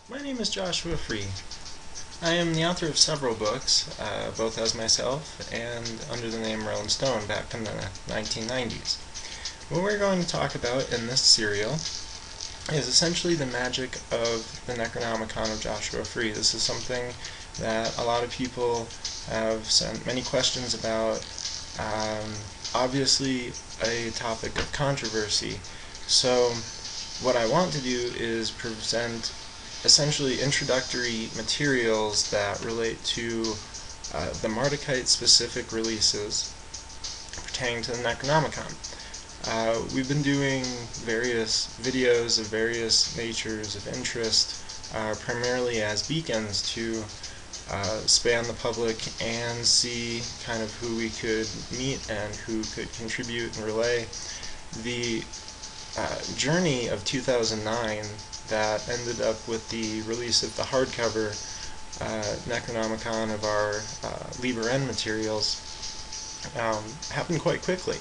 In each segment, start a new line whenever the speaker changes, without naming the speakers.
My name is Joshua Free. I am the author of several books, both as myself and under the name Rolling Stone back in the 1990s. What we're going to talk about in this serial is essentially the magic of the Necronomicon of Joshua Free. This is something that a lot of people have sent many questions about. Obviously a topic of controversy. So what I want to do is present essentially introductory materials that relate to the Mardukite specific releases pertaining to the Necronomicon. We've been doing various videos of various natures of interest, primarily as beacons to span the public and see kind of who we could meet and who could contribute and relay. The journey of 2009 that ended up with the release of the hardcover Necronomicon of our Liber N materials happened quite quickly,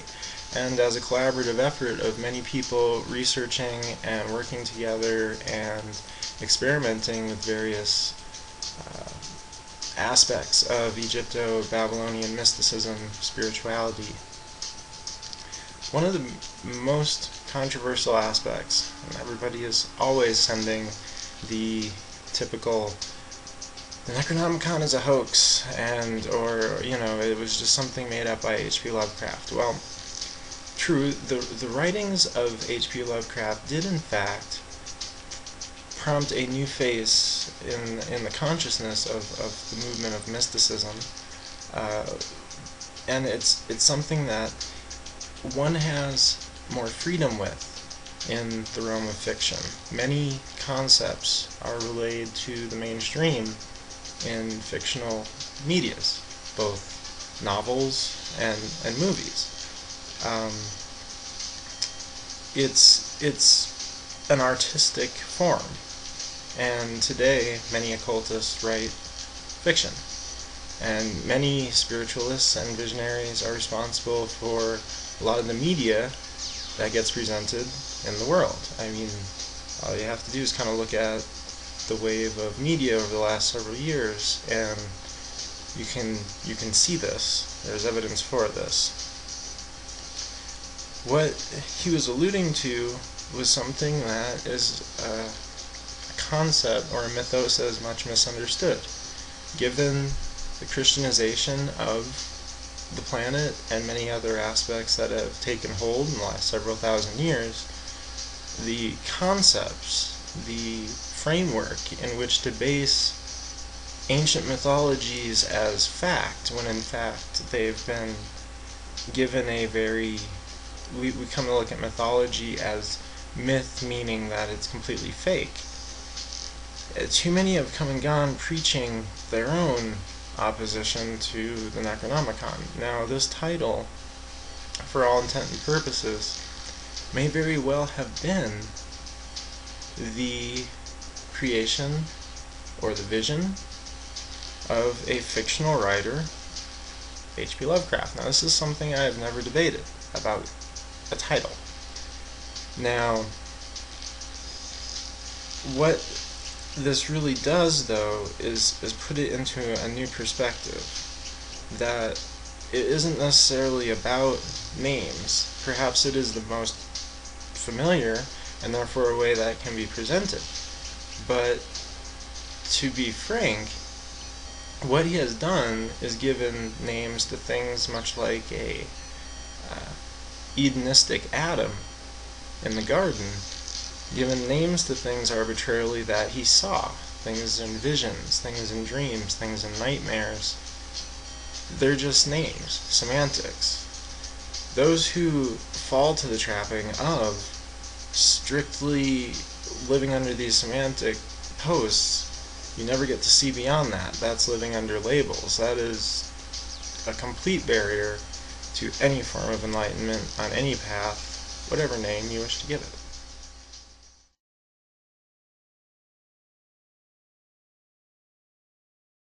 and as a collaborative effort of many people researching and working together and experimenting with various aspects of Egypto-Babylonian mysticism, spirituality. One of the most controversial aspects, and everybody is always sending the typical, the Necronomicon is a hoax, or it was just something made up by H.P. Lovecraft. Well, true, the writings of H.P. Lovecraft did in fact prompt a new phase in the consciousness of the movement of mysticism, and it's something that one has more freedom with in the realm of fiction. Many concepts are relayed to the mainstream in fictional medias, both novels and movies. It's an artistic form, and today many occultists write fiction, and many spiritualists and visionaries are responsible for a lot of the media that gets presented in the world. I mean, all you have to do is kind of look at the wave of media over the last several years, and you can see this. There's evidence for this. What he was alluding to was something that is a concept or a mythos that is much misunderstood. Given the Christianization of the planet and many other aspects that have taken hold in the last several thousand years, the concepts, the framework in which to base ancient mythologies as fact, when in fact they've been given a very, we come to look at mythology as myth, meaning that it's completely fake. Too many have come and gone preaching their own opposition to the Necronomicon. Now, this title, for all intent and purposes, may very well have been the creation or the vision of a fictional writer, H.P. Lovecraft. Now, this is something I have never debated about a title. Now, what this really does, though, is put it into a new perspective, that it isn't necessarily about names. Perhaps it is the most familiar, and therefore a way that can be presented. But to be frank, what he has done is given names to things much like a Edenistic Adam in the garden, given names to things arbitrarily that he saw, things in visions, things in dreams, things in nightmares. They're just names, semantics. Those who fall to the trapping of strictly living under these semantic posts, you never get to see beyond that. That's living under labels. That is a complete barrier to any form of enlightenment on any path, whatever name you wish to give it.